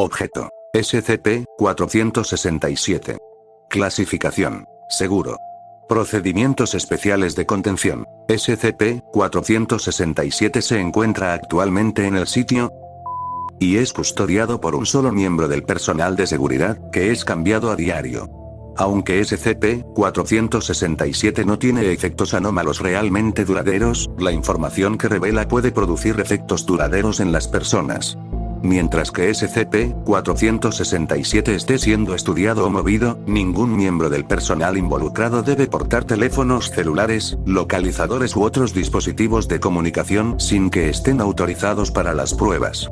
Objeto. SCP-467. Clasificación. Seguro. Procedimientos especiales de contención. SCP-467 se encuentra actualmente en el sitio y es custodiado por un solo miembro del personal de seguridad, que es cambiado a diario. Aunque SCP-467 no tiene efectos anómalos realmente duraderos, la información que revela puede producir efectos duraderos en las personas. Mientras que SCP-467 esté siendo estudiado o movido, ningún miembro del personal involucrado debe portar teléfonos celulares, localizadores u otros dispositivos de comunicación sin que estén autorizados para las pruebas.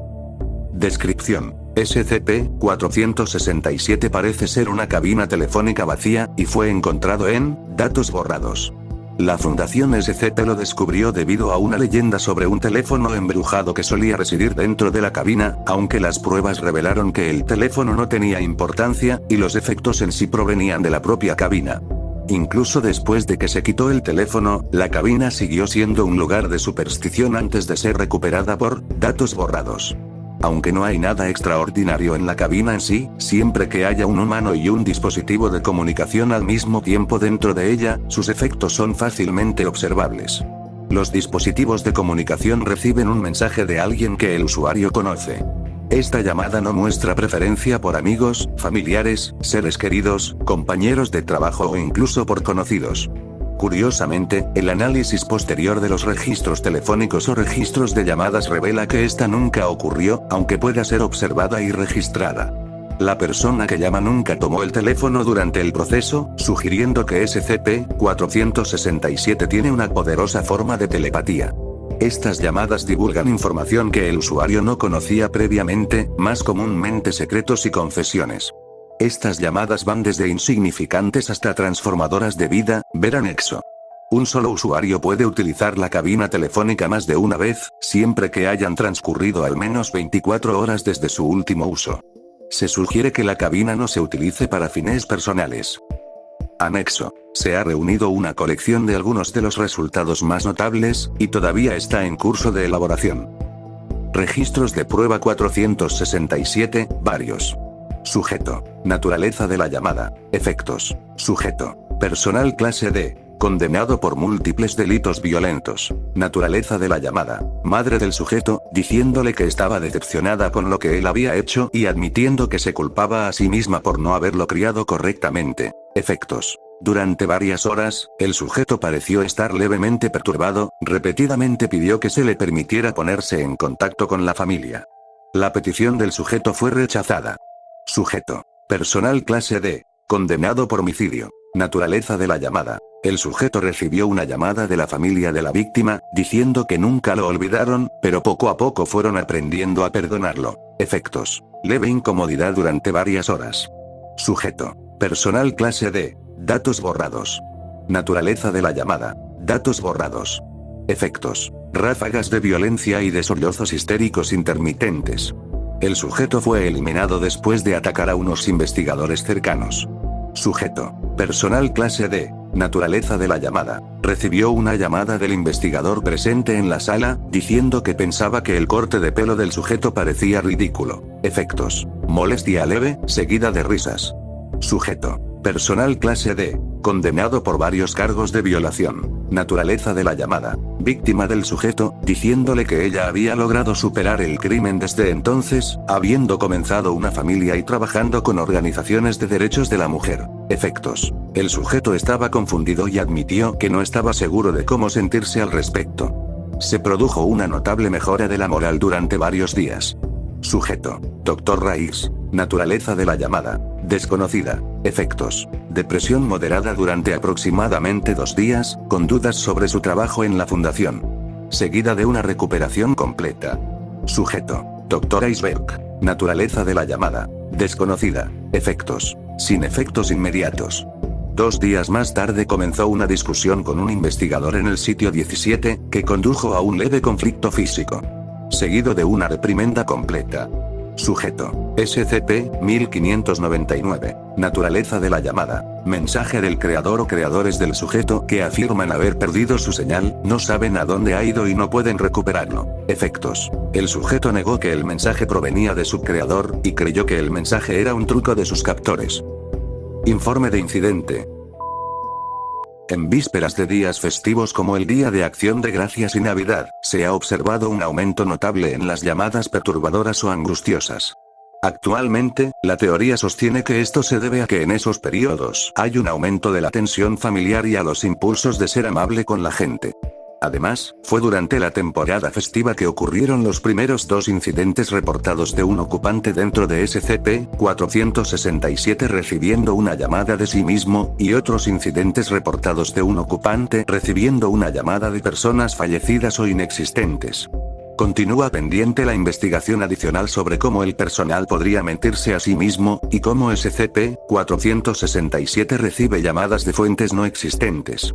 Descripción. SCP-467 parece ser una cabina telefónica vacía, y fue encontrado en datos borrados. La Fundación SCP lo descubrió debido a una leyenda sobre un teléfono embrujado que solía residir dentro de la cabina, aunque las pruebas revelaron que el teléfono no tenía importancia, y los efectos en sí provenían de la propia cabina. Incluso después de que se quitó el teléfono, la cabina siguió siendo un lugar de superstición antes de ser recuperada por datos borrados. Aunque no hay nada extraordinario en la cabina en sí, siempre que haya un humano y un dispositivo de comunicación al mismo tiempo dentro de ella, sus efectos son fácilmente observables. Los dispositivos de comunicación reciben un mensaje de alguien que el usuario conoce. Esta llamada no muestra preferencia por amigos, familiares, seres queridos, compañeros de trabajo o incluso por conocidos. Curiosamente, el análisis posterior de los registros telefónicos o registros de llamadas revela que esta nunca ocurrió, aunque pueda ser observada y registrada. La persona que llama nunca tomó el teléfono durante el proceso, sugiriendo que SCP-467 tiene una poderosa forma de telepatía. Estas llamadas divulgan información que el usuario no conocía previamente, más comúnmente secretos y confesiones. Estas llamadas van desde insignificantes hasta transformadoras de vida, ver anexo. Un solo usuario puede utilizar la cabina telefónica más de una vez, siempre que hayan transcurrido al menos 24 horas desde su último uso. Se sugiere que la cabina no se utilice para fines personales. Anexo. Se ha reunido una colección de algunos de los resultados más notables, y todavía está en curso de elaboración. Registros de prueba 467, varios. Sujeto. Naturaleza de la llamada. Efectos. Sujeto. Personal clase D. Condenado por múltiples delitos violentos. Naturaleza de la llamada. Madre del sujeto, diciéndole que estaba decepcionada con lo que él había hecho y admitiendo que se culpaba a sí misma por no haberlo criado correctamente. Efectos. Durante varias horas, el sujeto pareció estar levemente perturbado, repetidamente pidió que se le permitiera ponerse en contacto con la familia. La petición del sujeto fue rechazada. Sujeto. Personal clase D. Condenado por homicidio. Naturaleza de la llamada. El sujeto recibió una llamada de la familia de la víctima, diciendo que nunca lo olvidaron, pero poco a poco fueron aprendiendo a perdonarlo. Efectos. Leve incomodidad durante varias horas. Sujeto. Personal clase D. Datos borrados. Naturaleza de la llamada. Datos borrados. Efectos. Ráfagas de violencia y de sollozos histéricos intermitentes. El sujeto fue eliminado después de atacar a unos investigadores cercanos. Sujeto. Personal clase D. Naturaleza de la llamada. Recibió una llamada del investigador presente en la sala, diciendo que pensaba que el corte de pelo del sujeto parecía ridículo. Efectos. Molestia leve, seguida de risas. Sujeto. Personal clase D. Condenado por varios cargos de violación. Naturaleza de la llamada. Víctima del sujeto, diciéndole que ella había logrado superar el crimen desde entonces, habiendo comenzado una familia y trabajando con organizaciones de derechos de la mujer. Efectos. El sujeto estaba confundido y admitió que no estaba seguro de cómo sentirse al respecto. Se produjo una notable mejora de la moral durante varios días. Sujeto. Dr. Raiz. Naturaleza de la llamada. Desconocida. Efectos. Depresión moderada durante aproximadamente 2 días, con dudas sobre su trabajo en la fundación. Seguida de una recuperación completa. Sujeto. Dr. Iceberg. Naturaleza de la llamada. Desconocida. Efectos. Sin efectos inmediatos. 2 días más tarde comenzó una discusión con un investigador en el sitio 17, que condujo a un leve conflicto físico. Seguido de una reprimenda completa. Sujeto. SCP-1599. Naturaleza de la llamada. Mensaje del creador o creadores del sujeto que afirman haber perdido su señal, no saben a dónde ha ido y no pueden recuperarlo. Efectos. El sujeto negó que el mensaje provenía de su creador, y creyó que el mensaje era un truco de sus captores. Informe de incidente. En vísperas de días festivos como el Día de Acción de Gracias y Navidad, se ha observado un aumento notable en las llamadas perturbadoras o angustiosas. Actualmente, la teoría sostiene que esto se debe a que en esos periodos hay un aumento de la tensión familiar y a los impulsos de ser amable con la gente. Además, fue durante la temporada festiva que ocurrieron los primeros 2 incidentes reportados de un ocupante dentro de SCP-467 recibiendo una llamada de sí mismo, y otros incidentes reportados de un ocupante recibiendo una llamada de personas fallecidas o inexistentes. Continúa pendiente la investigación adicional sobre cómo el personal podría mentirse a sí mismo, y cómo SCP-467 recibe llamadas de fuentes no existentes.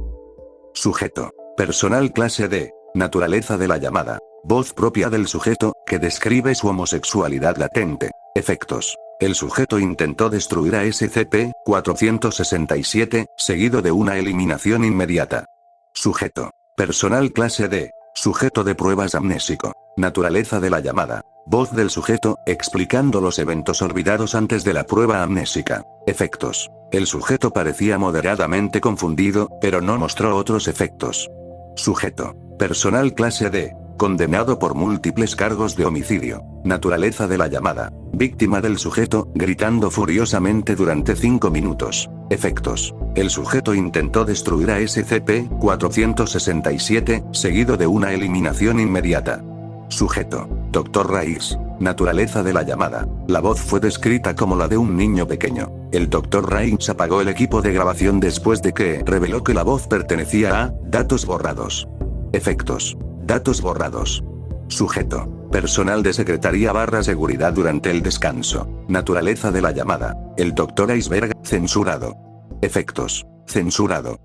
Sujeto. Personal clase D. Naturaleza de la llamada. Voz propia del sujeto, que describe su homosexualidad latente. Efectos. El sujeto intentó destruir a SCP-467, seguido de una eliminación inmediata. Sujeto. Personal clase D. Sujeto de pruebas amnésico. Naturaleza de la llamada. Voz del sujeto, explicando los eventos olvidados antes de la prueba amnésica. Efectos. El sujeto parecía moderadamente confundido, pero no mostró otros efectos. Sujeto. Personal clase D. Condenado por múltiples cargos de homicidio. Naturaleza de la llamada. Víctima del sujeto, gritando furiosamente durante 5 minutos. Efectos. El sujeto intentó destruir a SCP-467, seguido de una eliminación inmediata. Sujeto. Dr. Raiz. Naturaleza de la llamada. La voz fue descrita como la de un niño pequeño. El Dr. Raiz apagó el equipo de grabación después de que reveló que la voz pertenecía a datos borrados. Efectos. Datos borrados. Sujeto. Personal de secretaría / seguridad durante el descanso. Naturaleza de la llamada. El Dr. Iceberg, censurado. Efectos. Censurado.